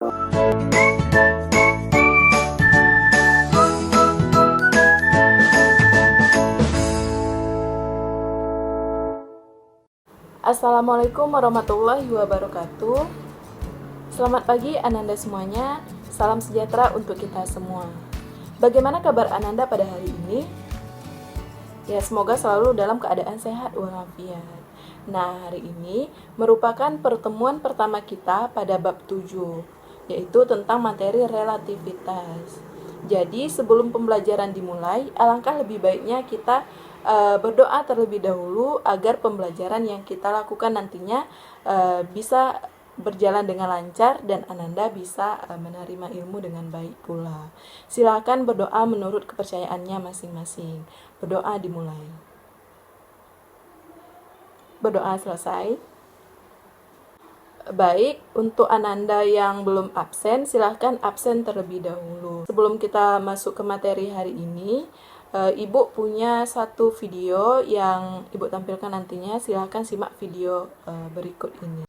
Assalamualaikum warahmatullahi wabarakatuh. Selamat pagi Ananda semuanya. Salam sejahtera untuk kita semua. Bagaimana kabar Ananda pada hari ini? Ya, semoga selalu dalam keadaan sehat walafiat. Nah, hari ini merupakan pertemuan pertama kita pada bab 7, yaitu tentang materi relativitas. Jadi, sebelum pembelajaran dimulai, alangkah lebih baiknya kita berdoa terlebih dahulu agar pembelajaran yang kita lakukan nantinya bisa berjalan dengan lancar dan Ananda bisa menerima ilmu dengan baik pula. Silakan berdoa menurut kepercayaannya masing-masing. Berdoa dimulai. Berdoa selesai. Baik, untuk Ananda yang belum absen, silahkan absen terlebih dahulu. Sebelum kita masuk ke materi hari ini, Ibu punya satu video yang Ibu tampilkan nantinya. Silahkan simak video berikut ini.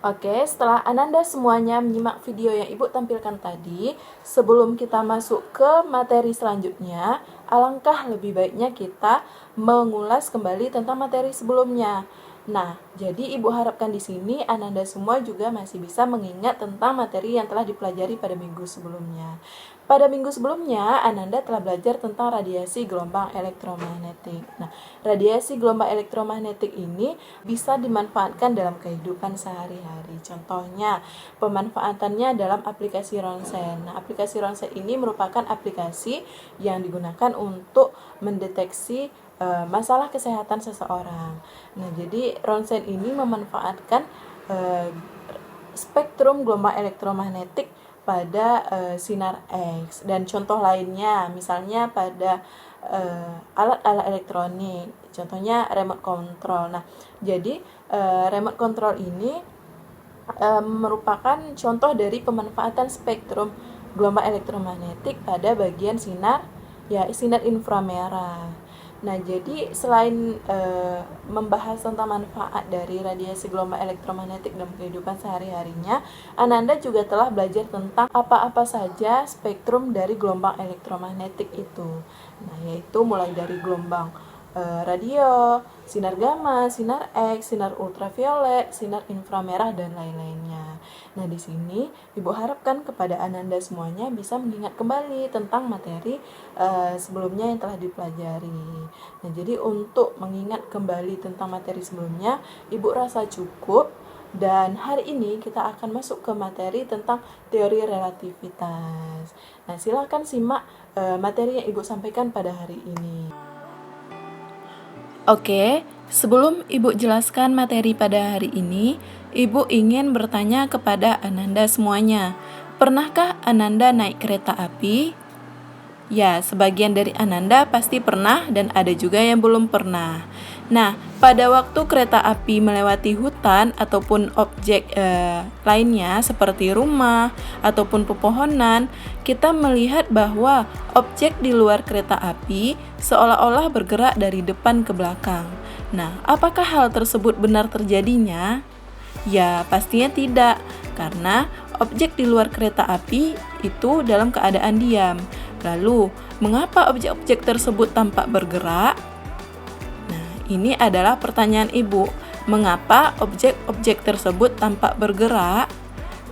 Oke, setelah Ananda semuanya menyimak video yang Ibu tampilkan tadi, sebelum kita masuk ke materi selanjutnya, alangkah lebih baiknya kita mengulas kembali tentang materi sebelumnya. Nah, jadi Ibu harapkan di sini Ananda semua juga masih bisa mengingat tentang materi yang telah dipelajari pada minggu sebelumnya. Pada minggu sebelumnya, Ananda telah belajar tentang radiasi gelombang elektromagnetik. Nah, radiasi gelombang elektromagnetik ini bisa dimanfaatkan dalam kehidupan sehari-hari. Contohnya, pemanfaatannya dalam aplikasi ronsen. Nah, aplikasi ronsen ini merupakan aplikasi yang digunakan untuk mendeteksi masalah kesehatan seseorang. Nah, jadi ronsen ini memanfaatkan eh, spektrum gelombang elektromagnetik pada sinar X, dan contoh lainnya misalnya pada alat-alat elektronik, contohnya remote control. Nah, jadi remote control ini merupakan contoh dari pemanfaatan spektrum gelombang elektromagnetik pada bagian sinar, ya, sinar inframerah. Nah, jadi selain membahas tentang manfaat dari radiasi gelombang elektromagnetik dalam kehidupan sehari-harinya, Ananda juga telah belajar tentang apa-apa saja spektrum dari gelombang elektromagnetik itu. Nah, yaitu mulai dari gelombang radio, sinar gamma, sinar X, sinar ultraviolet, sinar inframerah, dan lain-lainnya. Nah, di sini Ibu harapkan kepada Ananda semuanya bisa mengingat kembali tentang materi sebelumnya yang telah dipelajari. Nah, jadi untuk mengingat kembali tentang materi sebelumnya, Ibu rasa cukup, dan hari ini kita akan masuk ke materi tentang teori relativitas. Nah, silakan simak materi yang Ibu sampaikan pada hari ini. Oke, sebelum Ibu jelaskan materi pada hari ini, Ibu ingin bertanya kepada Ananda semuanya. Pernahkah Ananda naik kereta api? Ya, sebagian dari Ananda pasti pernah dan ada juga yang belum pernah. Nah, pada waktu kereta api melewati hutan ataupun objek lainnya seperti rumah ataupun pepohonan, kita melihat bahwa objek di luar kereta api seolah-olah bergerak dari depan ke belakang. Nah, apakah hal tersebut benar terjadinya? Ya, pastinya tidak, karena objek di luar kereta api itu dalam keadaan diam. Lalu, mengapa objek-objek tersebut tampak bergerak? Nah, ini adalah pertanyaan Ibu. Mengapa objek-objek tersebut tampak bergerak?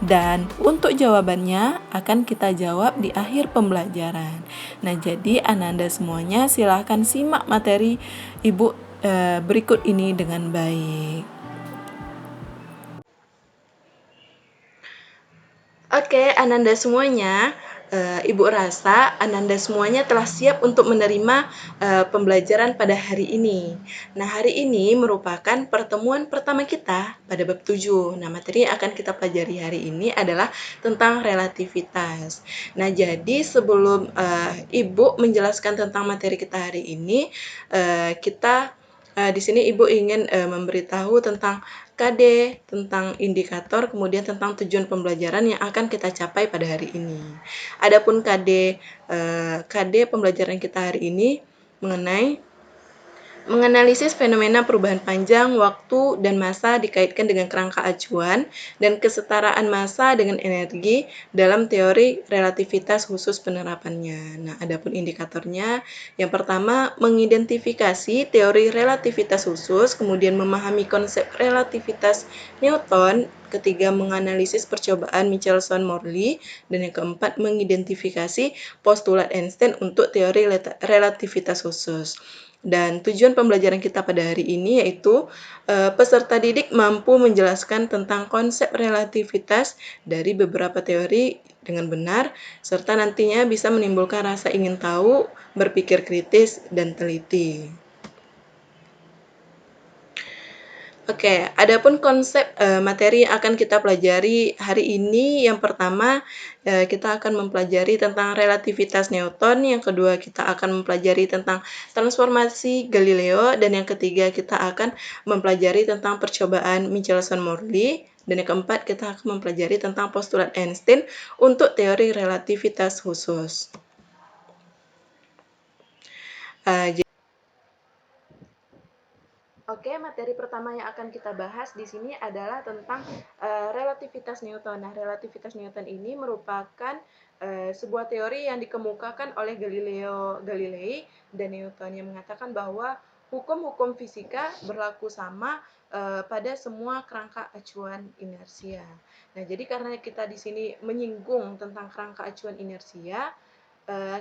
Dan untuk jawabannya akan kita jawab di akhir pembelajaran. Nah, jadi Ananda semuanya silahkan simak materi Ibu berikut ini dengan baik. Oke, Ananda semuanya, Ibu rasa Ananda semuanya telah siap untuk menerima pembelajaran pada hari ini. Nah, hari ini merupakan pertemuan pertama kita pada bab 7. Nah, materi yang akan kita pelajari hari ini adalah tentang relativitas. Nah, jadi sebelum Ibu menjelaskan tentang materi kita hari ini, kita di sini Ibu ingin memberitahu tentang KD, tentang indikator, kemudian tentang tujuan pembelajaran yang akan kita capai pada hari ini. Adapun KD pembelajaran kita hari ini mengenai menganalisis fenomena perubahan panjang, waktu, dan massa dikaitkan dengan kerangka acuan dan kesetaraan massa dengan energi dalam teori relativitas khusus penerapannya. Nah, adapun indikatornya, yang pertama mengidentifikasi teori relativitas khusus, kemudian memahami konsep relativitas Newton, ketiga menganalisis percobaan Michelson-Morley, dan yang keempat mengidentifikasi postulat Einstein untuk teori relativitas khusus. Dan tujuan pembelajaran kita pada hari ini yaitu peserta didik mampu menjelaskan tentang konsep relativitas dari beberapa teori dengan benar, serta nantinya bisa menimbulkan rasa ingin tahu, berpikir kritis, dan teliti. Oke, adapun konsep materi yang akan kita pelajari hari ini, yang pertama kita akan mempelajari tentang relativitas Newton, yang kedua kita akan mempelajari tentang transformasi Galileo, dan yang ketiga kita akan mempelajari tentang percobaan Michelson-Morley, dan yang keempat kita akan mempelajari tentang postulat Einstein untuk teori relativitas khusus. Oke, materi pertama yang akan kita bahas di sini adalah tentang relativitas Newton. Nah, relativitas Newton ini merupakan sebuah teori yang dikemukakan oleh Galileo Galilei dan Newton, yang mengatakan bahwa hukum-hukum fisika berlaku sama pada semua kerangka acuan inersia. Nah, jadi karena kita di sini menyinggung tentang kerangka acuan inersia,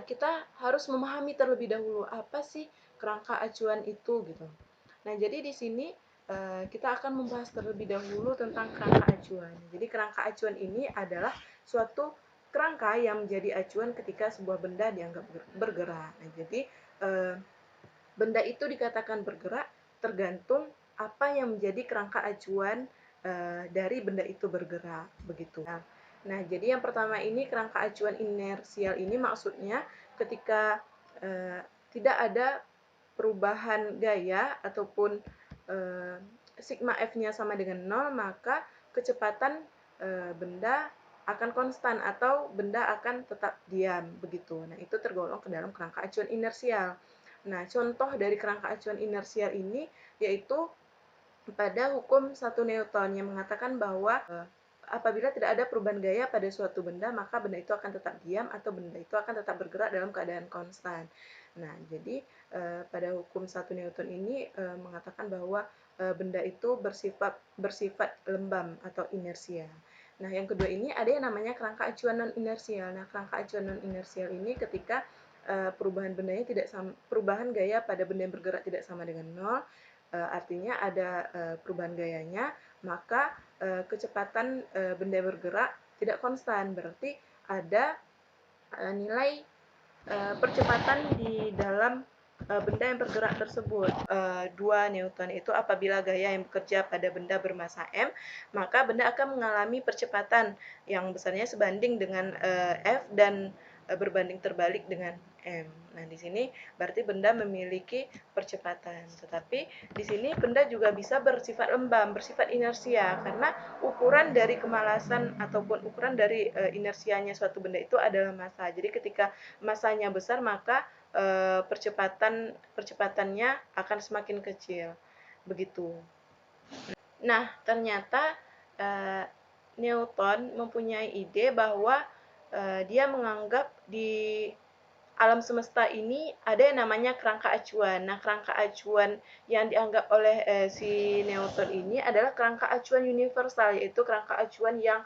kita harus memahami terlebih dahulu apa sih kerangka acuan itu gitu. Nah, jadi di sini kita akan membahas terlebih dahulu tentang kerangka acuan. Jadi kerangka acuan ini adalah suatu kerangka yang menjadi acuan ketika sebuah benda dianggap bergerak. Nah, jadi benda itu dikatakan bergerak tergantung apa yang menjadi kerangka acuan dari benda itu bergerak, begitu. Nah, jadi yang pertama ini kerangka acuan inersial ini maksudnya ketika tidak ada perubahan gaya ataupun sigma F-nya sama dengan 0, maka kecepatan benda akan konstan atau benda akan tetap diam, begitu. Nah, itu tergolong ke dalam kerangka acuan inersial. Nah, contoh dari kerangka acuan inersial ini yaitu pada hukum 1 Newton yang mengatakan bahwa apabila tidak ada perubahan gaya pada suatu benda, maka benda itu akan tetap diam atau benda itu akan tetap bergerak dalam keadaan konstan. Nah, jadi pada hukum 1 Newton ini mengatakan bahwa benda itu bersifat lembam atau inersia. Nah, yang kedua ini ada yang namanya kerangka acuan non inersial. Nah, kerangka acuan non inersial ini ketika perubahan perubahan gaya pada benda yang bergerak tidak sama dengan 0, artinya ada perubahan gayanya, maka kecepatan benda bergerak tidak konstan, berarti ada nilai percepatan di dalam benda yang bergerak tersebut. 2 Newton itu apabila gaya yang bekerja pada benda bermassa M, maka benda akan mengalami percepatan yang besarnya sebanding dengan F dan berbanding terbalik dengan M. Nah, di sini berarti benda memiliki percepatan. Tetapi di sini benda juga bisa bersifat lembam, bersifat inersia, karena ukuran dari kemalasan ataupun ukuran dari inersianya suatu benda itu adalah massa. Jadi ketika massanya besar, maka percepatannya akan semakin kecil. Begitu. Nah, ternyata Newton mempunyai ide bahwa dia menganggap di alam semesta ini ada yang namanya kerangka acuan. Nah, kerangka acuan yang dianggap oleh si Newton ini adalah kerangka acuan universal, yaitu kerangka acuan yang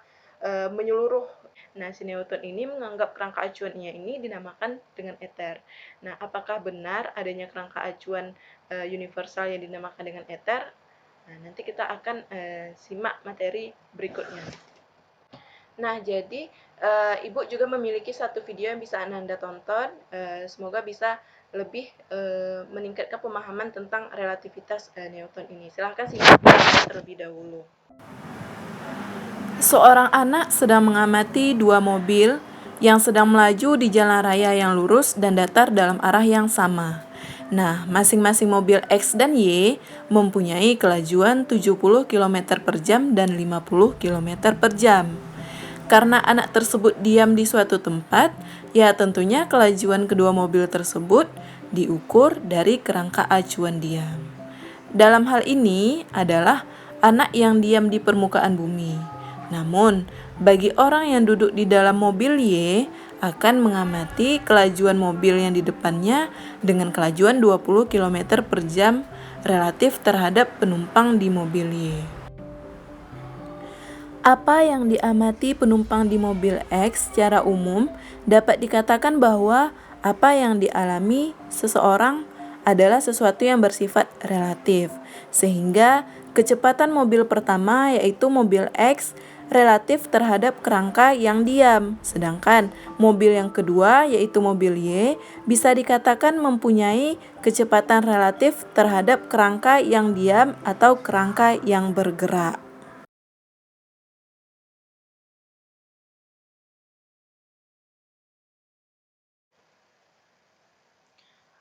menyeluruh. Nah, si Newton ini menganggap kerangka acuannya ini dinamakan dengan ether. Nah, apakah benar adanya kerangka acuan universal yang dinamakan dengan ether? Nah, nanti kita akan simak materi berikutnya. Nah, jadi Ibu juga memiliki satu video yang bisa Anda tonton. Semoga bisa lebih meningkatkan pemahaman tentang relativitas Newton ini. Silahkan simak terlebih dahulu. Seorang anak sedang mengamati dua mobil yang sedang melaju di jalan raya yang lurus dan datar dalam arah yang sama. Nah, masing-masing mobil X dan Y mempunyai kelajuan 70 km per jam dan 50 km per jam. Karena anak tersebut diam di suatu tempat, ya tentunya kelajuan kedua mobil tersebut diukur dari kerangka acuan diam. Dalam hal ini adalah anak yang diam di permukaan bumi. Namun, bagi orang yang duduk di dalam mobil Y akan mengamati kelajuan mobil yang di depannya dengan kelajuan 20 km per jam relatif terhadap penumpang di mobil Y. Apa yang diamati penumpang di mobil X secara umum dapat dikatakan bahwa apa yang dialami seseorang adalah sesuatu yang bersifat relatif, sehingga kecepatan mobil pertama yaitu mobil X relatif terhadap kerangka yang diam, sedangkan mobil yang kedua yaitu mobil Y bisa dikatakan mempunyai kecepatan relatif terhadap kerangka yang diam atau kerangka yang bergerak.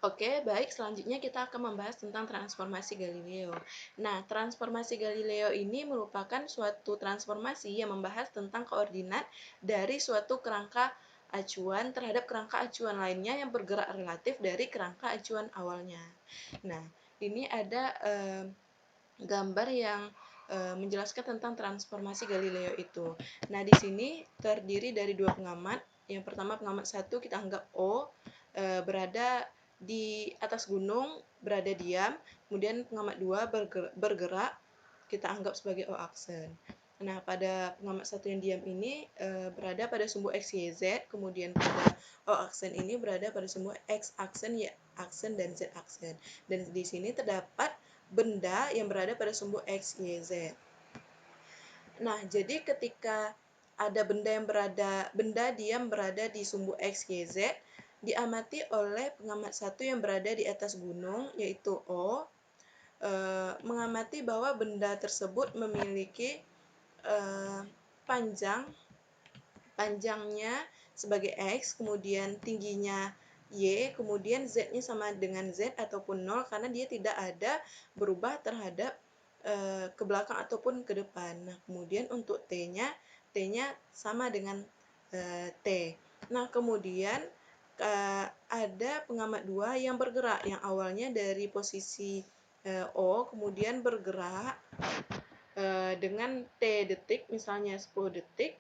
Oke, baik. Selanjutnya kita akan membahas tentang transformasi Galileo. Nah, transformasi Galileo ini merupakan suatu transformasi yang membahas tentang koordinat dari suatu kerangka acuan terhadap kerangka acuan lainnya yang bergerak relatif dari kerangka acuan awalnya. Nah, ini ada gambar yang menjelaskan tentang transformasi Galileo itu. Nah, di sini terdiri dari dua pengamat. Yang pertama pengamat 1 kita anggap O berada di atas gunung berada diam, kemudian pengamat 2 bergerak, kita anggap sebagai O aksen. Nah, pada pengamat 1 yang diam ini berada pada sumbu X, Y, Z, kemudian pada O aksen ini berada pada sumbu X aksen, Y aksen, dan Z aksen. Dan di sini terdapat benda yang berada pada sumbu X, Y, Z. Nah, jadi ketika ada benda diam berada di sumbu X, Y, Z, diamati oleh pengamat 1 yang berada di atas gunung, yaitu O, mengamati bahwa benda tersebut memiliki panjangnya sebagai X, kemudian tingginya Y, kemudian Z-nya sama dengan Z ataupun 0 karena dia tidak ada berubah terhadap ke belakang ataupun ke depan. Nah, kemudian untuk T-nya sama dengan T. Nah, kemudian ada pengamat 2 yang bergerak, yang awalnya dari posisi O, kemudian bergerak dengan T detik, misalnya 10 detik,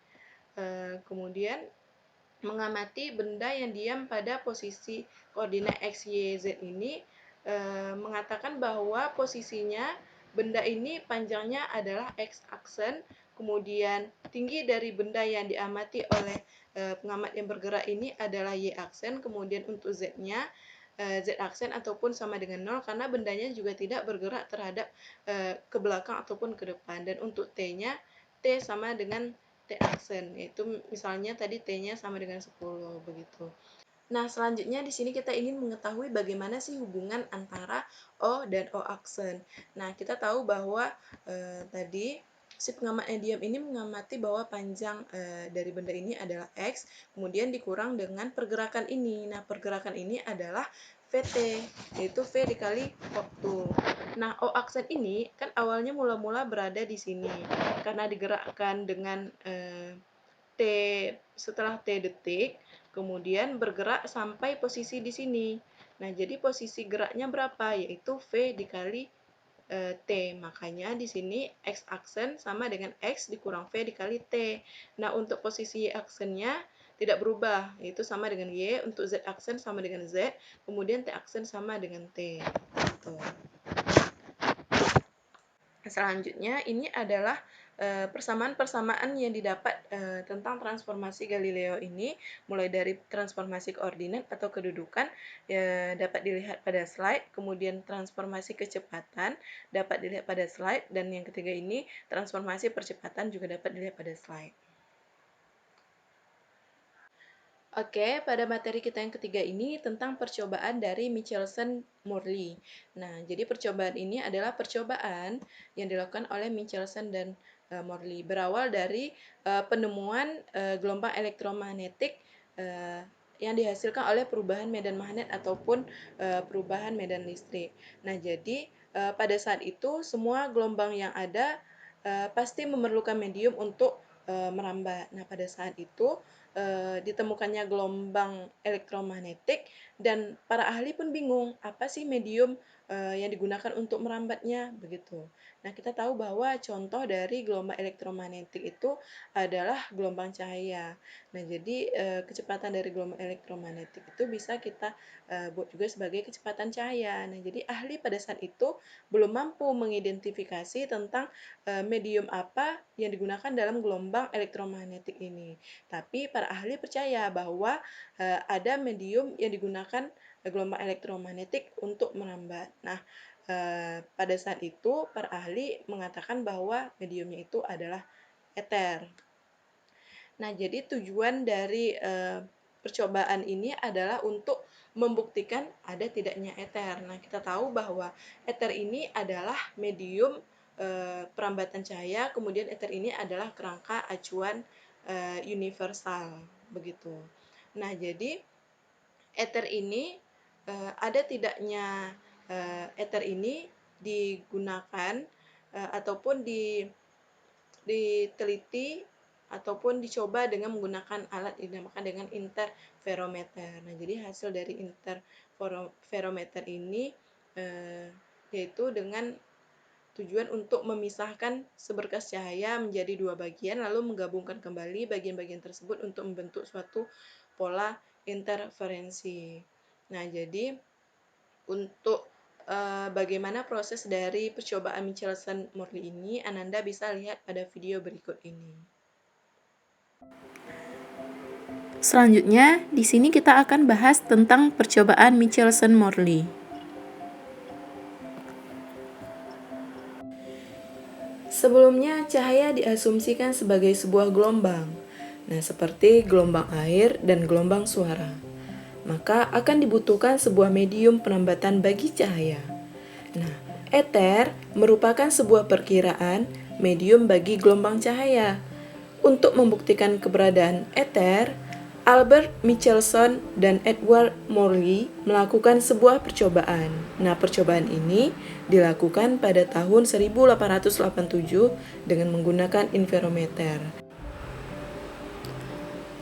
kemudian mengamati benda yang diam pada posisi koordinat X, Y, Z ini, mengatakan bahwa posisinya benda ini panjangnya adalah X aksen, kemudian tinggi dari benda yang diamati oleh pengamat yang bergerak ini adalah Y aksen, kemudian untuk Z-nya Z aksen ataupun sama dengan 0 karena bendanya juga tidak bergerak terhadap ke belakang ataupun ke depan. Dan untuk T-nya, T sama dengan T aksen, yaitu misalnya tadi T-nya sama dengan 10 begitu. Nah, selanjutnya di sini kita ingin mengetahui bagaimana sih hubungan antara O dan O aksen. Nah, kita tahu bahwa tadi si pengamat yang diam ini mengamati bahwa panjang dari benda ini adalah X, kemudian dikurang dengan pergerakan ini. Nah, pergerakan ini adalah VT, yaitu V dikali waktu. Nah, O aksen ini kan awalnya mula-mula berada di sini, karena digerakkan dengan T setelah T detik, kemudian bergerak sampai posisi di sini. Nah, jadi posisi geraknya berapa? Yaitu V dikali T. Makanya di sini X aksen sama dengan X dikurang V dikali T. Nah, untuk posisi Y aksennya tidak berubah, yaitu sama dengan Y. Untuk Z aksen sama dengan Z, kemudian T aksen sama dengan T. Gitu. Selanjutnya, ini adalah persamaan-persamaan yang didapat tentang transformasi Galileo ini, mulai dari transformasi koordinat atau kedudukan dapat dilihat pada slide, kemudian transformasi kecepatan dapat dilihat pada slide, dan yang ketiga ini transformasi percepatan juga dapat dilihat pada slide. Oke, pada materi kita yang ketiga ini tentang percobaan dari Michelson-Morley. Nah, jadi percobaan ini adalah percobaan yang dilakukan oleh Michelson dan Morley. Berawal dari penemuan gelombang elektromagnetik yang dihasilkan oleh perubahan medan magnet ataupun perubahan medan listrik. Nah, jadi pada saat itu semua gelombang yang ada pasti memerlukan medium untuk merambat. Nah, pada saat itu ditemukannya gelombang elektromagnetik dan para ahli pun bingung apa sih medium yang digunakan untuk merambatnya begitu. Nah, kita tahu bahwa contoh dari gelombang elektromagnetik itu adalah gelombang cahaya. Nah, jadi kecepatan dari gelombang elektromagnetik itu bisa kita buat juga sebagai kecepatan cahaya. Nah, jadi ahli pada saat itu belum mampu mengidentifikasi tentang medium apa yang digunakan dalam gelombang elektromagnetik ini. Tapi para ahli percaya bahwa ada medium yang digunakan gelombang elektromagnetik untuk merambat. Nah, pada saat itu para ahli mengatakan bahwa mediumnya itu adalah eter. Nah, jadi tujuan dari percobaan ini adalah untuk membuktikan ada tidaknya eter. Nah, kita tahu bahwa eter ini adalah medium perambatan cahaya, kemudian eter ini adalah kerangka acuan universal, begitu. Nah, jadi eter ini ada tidaknya eter ini digunakan ataupun diteliti ataupun dicoba dengan menggunakan alat yang dinamakan dengan interferometer. Nah, jadi hasil dari interferometer ini yaitu dengan tujuan untuk memisahkan seberkas cahaya menjadi dua bagian, lalu menggabungkan kembali bagian-bagian tersebut untuk membentuk suatu pola interferensi. Nah, jadi untuk bagaimana proses dari percobaan Michelson-Morley ini, Ananda bisa lihat pada video berikut ini. Selanjutnya, di sini kita akan bahas tentang percobaan Michelson-Morley. Sebelumnya, cahaya diasumsikan sebagai sebuah gelombang. Nah, seperti gelombang air dan gelombang suara. Maka akan dibutuhkan sebuah medium penambatan bagi cahaya. Nah, ether merupakan sebuah perkiraan medium bagi gelombang cahaya. Untuk membuktikan keberadaan ether, Albert Michelson dan Edward Morley melakukan sebuah percobaan. Nah, percobaan ini dilakukan pada tahun 1887 dengan menggunakan interferometer.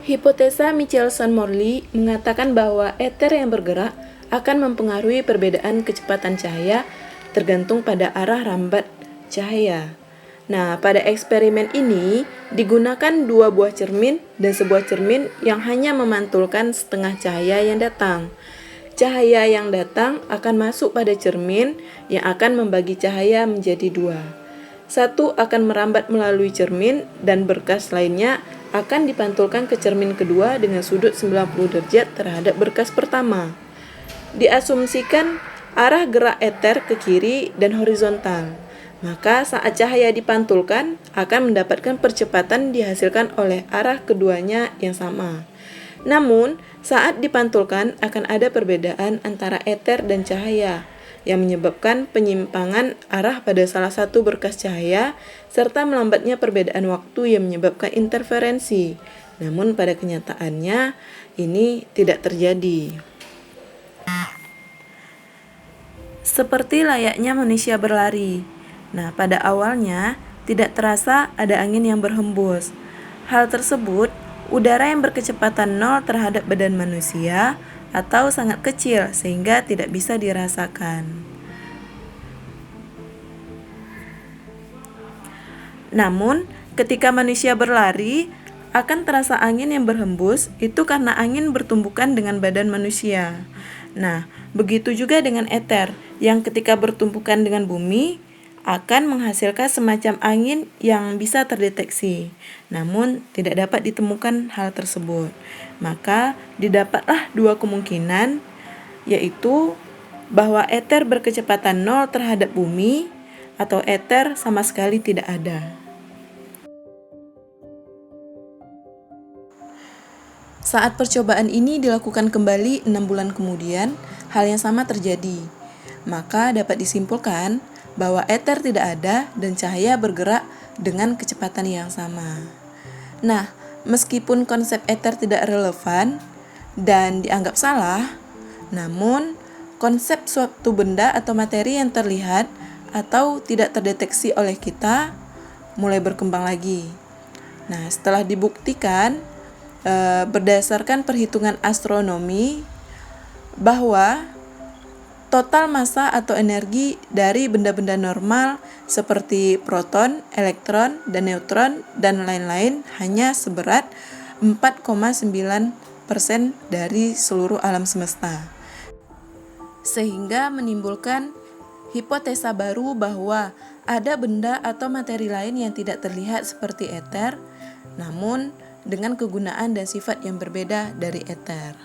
Hipotesa Michelson-Morley mengatakan bahwa ether yang bergerak akan mempengaruhi perbedaan kecepatan cahaya tergantung pada arah rambat cahaya. Nah, pada eksperimen ini digunakan 2 buah cermin dan sebuah cermin yang hanya memantulkan setengah cahaya yang datang. Cahaya yang datang akan masuk pada cermin yang akan membagi cahaya menjadi 2. Satu akan merambat melalui cermin dan berkas lainnya akan dipantulkan ke cermin kedua dengan sudut 90 derajat terhadap berkas pertama. Diasumsikan arah gerak ether ke kiri dan horizontal. Maka saat cahaya dipantulkan akan mendapatkan percepatan dihasilkan oleh arah keduanya yang sama. Namun, saat dipantulkan akan ada perbedaan antara ether dan cahaya yang menyebabkan penyimpangan arah pada salah satu berkas cahaya serta melambatnya perbedaan waktu yang menyebabkan interferensi. Namun pada kenyataannya ini tidak terjadi. Seperti layaknya manusia berlari. Nah, pada awalnya tidak terasa ada angin yang berhembus. Hal tersebut, udara yang berkecepatan 0 terhadap badan manusia atau sangat kecil sehingga tidak bisa dirasakan. Namun, ketika manusia berlari, akan terasa angin yang berhembus, itu karena angin bertumbukan dengan badan manusia. Nah, begitu juga dengan ether, yang ketika bertumpukan dengan bumi, akan menghasilkan semacam angin yang bisa terdeteksi, namun tidak dapat ditemukan hal tersebut. Maka, didapatlah 2 kemungkinan, yaitu bahwa ether berkecepatan 0 terhadap bumi, atau ether sama sekali tidak ada. Saat percobaan ini dilakukan kembali 6 bulan kemudian, hal yang sama terjadi. Maka dapat disimpulkan bahwa ether tidak ada dan cahaya bergerak dengan kecepatan yang sama. Nah, meskipun konsep ether tidak relevan dan dianggap salah, namun konsep suatu benda atau materi yang terlihat atau tidak terdeteksi oleh kita mulai berkembang lagi. Nah, setelah dibuktikan berdasarkan perhitungan astronomi bahwa total massa atau energi dari benda-benda normal seperti proton, elektron, dan neutron dan lain-lain hanya seberat 4,9% dari seluruh alam semesta. Sehingga menimbulkan hipotesa baru bahwa ada benda atau materi lain yang tidak terlihat seperti ether, namun dengan kegunaan dan sifat yang berbeda dari ether.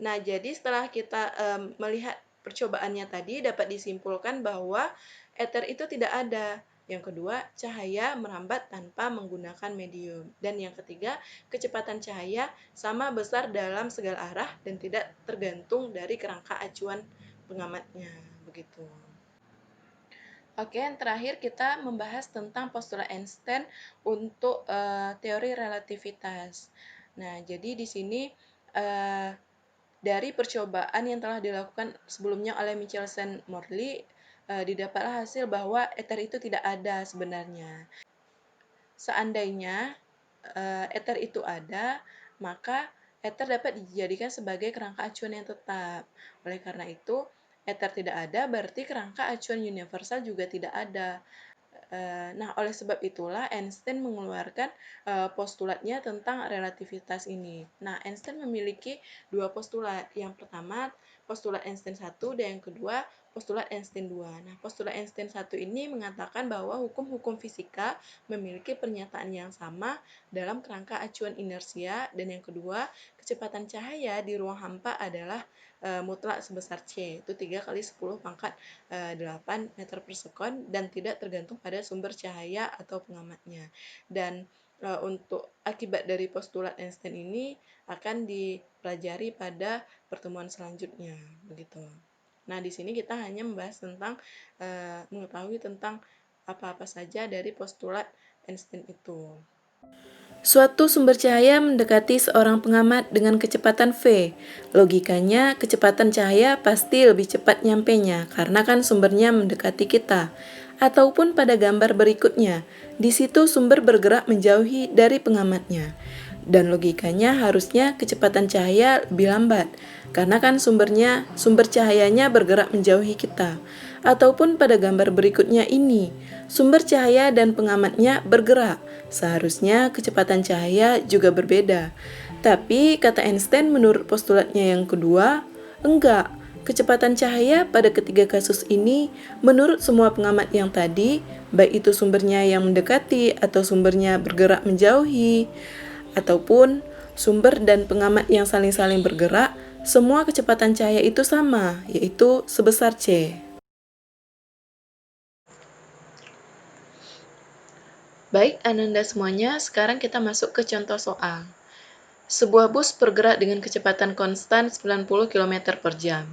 Nah, jadi setelah kita melihat percobaannya tadi, dapat disimpulkan bahwa ether itu tidak ada. Yang kedua, cahaya merambat tanpa menggunakan medium. Dan yang ketiga, kecepatan cahaya sama besar dalam segala arah dan tidak tergantung dari kerangka acuan pengamatnya. Begitu. Oke, yang terakhir kita membahas tentang postulat Einstein untuk teori relativitas. Nah, jadi di sini dari percobaan yang telah dilakukan sebelumnya oleh Michelson-Morley, didapatlah hasil bahwa ether itu tidak ada sebenarnya. Seandainya ether itu ada, maka ether dapat dijadikan sebagai kerangka acuan yang tetap. Oleh karena itu, ether tidak ada berarti kerangka acuan universal juga tidak ada. Nah, oleh sebab itulah Einstein mengeluarkan postulatnya tentang relativitas ini. Nah, Einstein memiliki dua postulat. Yang pertama, postulat Einstein 1 dan yang kedua, postulat Einstein 2. Nah, postulat Einstein 1 ini mengatakan bahwa hukum-hukum fisika memiliki pernyataan yang sama dalam kerangka acuan inersia, dan yang kedua, kecepatan cahaya di ruang hampa adalah mutlak sebesar C, itu 3 kali 10 pangkat 8 meter per sekon, dan tidak tergantung pada sumber cahaya atau pengamatnya. Dan untuk akibat dari postulat Einstein ini akan dipelajari pada pertemuan selanjutnya, begitu. Nah, di sini kita hanya membahas tentang mengetahui tentang apa-apa saja dari postulat Einstein itu. Suatu sumber cahaya mendekati seorang pengamat dengan kecepatan v. Logikanya, kecepatan cahaya pasti lebih cepat nyampenya, karena kan sumbernya mendekati kita. Ataupun pada gambar berikutnya, di situ sumber bergerak menjauhi dari pengamatnya. Dan logikanya harusnya kecepatan cahaya lebih lambat, karena kan sumber cahayanya bergerak menjauhi kita. Ataupun pada gambar berikutnya ini, sumber cahaya dan pengamatnya bergerak. Seharusnya kecepatan cahaya juga berbeda. Tapi kata Einstein menurut postulatnya yang kedua, enggak. Kecepatan cahaya pada ketiga kasus ini menurut semua pengamat yang tadi, baik itu sumbernya yang mendekati atau sumbernya bergerak menjauhi, ataupun sumber dan pengamat yang saling-saling bergerak, semua kecepatan cahaya itu sama, yaitu sebesar C. Baik, Ananda semuanya, sekarang kita masuk ke contoh soal. Sebuah bus bergerak dengan kecepatan konstan 90 km per jam.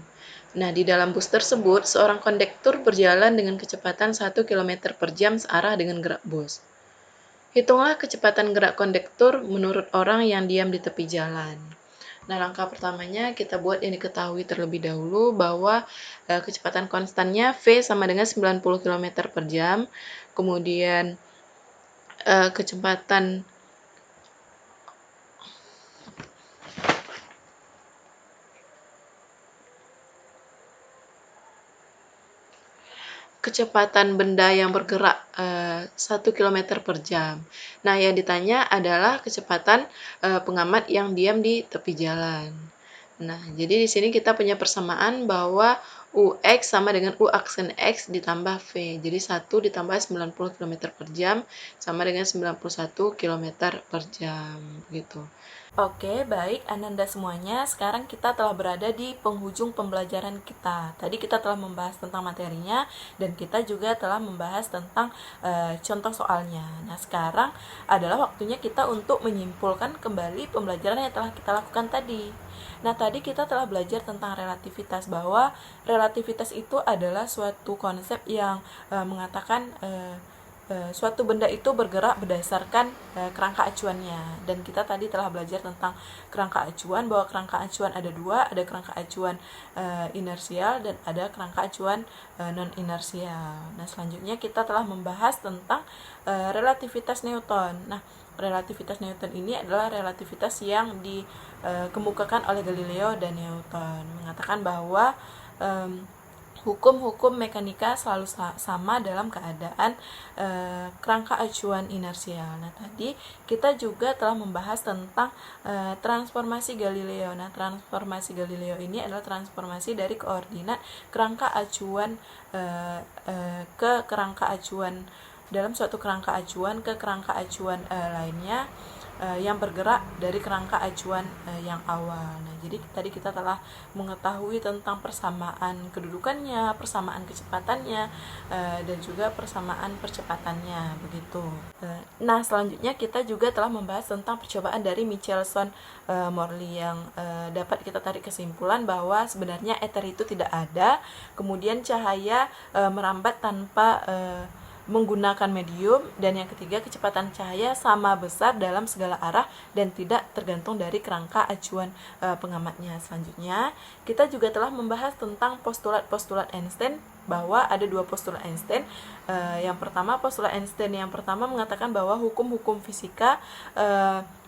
Nah, di dalam bus tersebut, seorang kondektur berjalan dengan kecepatan 1 km per jam searah dengan gerak bus. Hitunglah kecepatan gerak kondektur menurut orang yang diam di tepi jalan. Nah, langkah pertamanya kita buat yang diketahui terlebih dahulu bahwa kecepatan konstannya V sama dengan 90 km per jam. Kemudian kecepatan benda yang bergerak 1 km per jam. Nah, yang ditanya adalah kecepatan pengamat yang diam di tepi jalan. Nah, jadi di sini kita punya persamaan bahwa UX sama dengan U aksen X ditambah V. Jadi 1 ditambah 90 km per jam sama dengan 91 km per jam, gitu. Oke, baik Ananda semuanya. Sekarang kita telah berada di penghujung pembelajaran kita. Tadi kita telah membahas tentang materinya dan kita juga telah membahas tentang contoh soalnya. Nah, sekarang adalah waktunya kita untuk menyimpulkan kembali pembelajaran yang telah kita lakukan tadi. Nah, tadi kita telah belajar tentang relativitas, bahwa relativitas itu adalah suatu konsep yang mengatakan suatu benda itu bergerak berdasarkan kerangka acuannya. Dan kita tadi telah belajar tentang kerangka acuan, bahwa kerangka acuan ada dua, ada kerangka acuan inersial dan ada kerangka acuan non inersial. Nah, selanjutnya kita telah membahas tentang relativitas Newton. Nah, relativitas Newton ini adalah relativitas yang dikemukakan oleh Galileo dan Newton, mengatakan bahwa hukum-hukum mekanika selalu sama dalam keadaan kerangka acuan inersial. Nah, tadi kita juga telah membahas tentang transformasi Galileo. Nah, transformasi Galileo ini adalah transformasi dari koordinat kerangka acuan ke kerangka acuan dalam suatu kerangka acuan ke kerangka acuan lainnya yang bergerak dari kerangka acuan yang awal. Nah, jadi tadi kita telah mengetahui tentang persamaan kedudukannya, persamaan kecepatannya, dan juga persamaan percepatannya, begitu. Nah, selanjutnya kita juga telah membahas tentang percobaan dari Michelson-Morley yang dapat kita tarik kesimpulan bahwa sebenarnya ether itu tidak ada, kemudian cahaya merambat tanpa menggunakan medium, dan yang ketiga kecepatan cahaya sama besar dalam segala arah dan tidak tergantung dari kerangka acuan pengamatnya. Selanjutnya kita juga telah membahas tentang postulat-postulat Einstein bahwa ada dua postulat Einstein. Yang pertama, postulat Einstein yang pertama mengatakan bahwa hukum-hukum fisika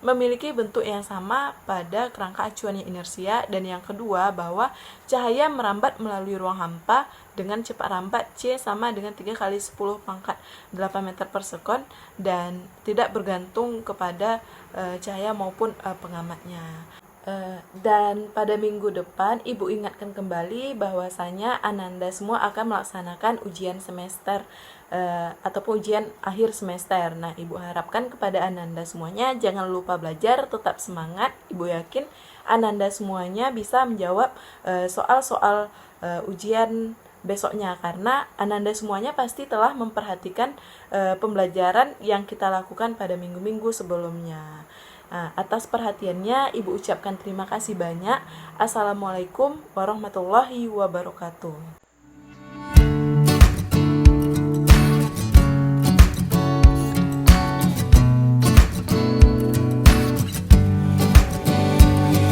memiliki bentuk yang sama pada kerangka acuannya inersia, dan yang kedua bahwa cahaya merambat melalui ruang hampa dengan cepat rambat C sama dengan 3 kali 10 pangkat 8 meter per sekon dan tidak bergantung kepada cahaya maupun pengamatnya. Dan pada minggu depan Ibu ingatkan kembali bahwasanya Ananda semua akan melaksanakan ujian semester ataupun ujian akhir semester. Nah, Ibu harapkan kepada Ananda semuanya jangan lupa belajar, tetap semangat. Ibu yakin Ananda semuanya bisa menjawab soal-soal ujian besoknya, karena Ananda semuanya pasti telah memperhatikan pembelajaran yang kita lakukan pada minggu-minggu sebelumnya. Nah, atas perhatiannya Ibu ucapkan terima kasih banyak. Assalamualaikum warahmatullahi wabarakatuh.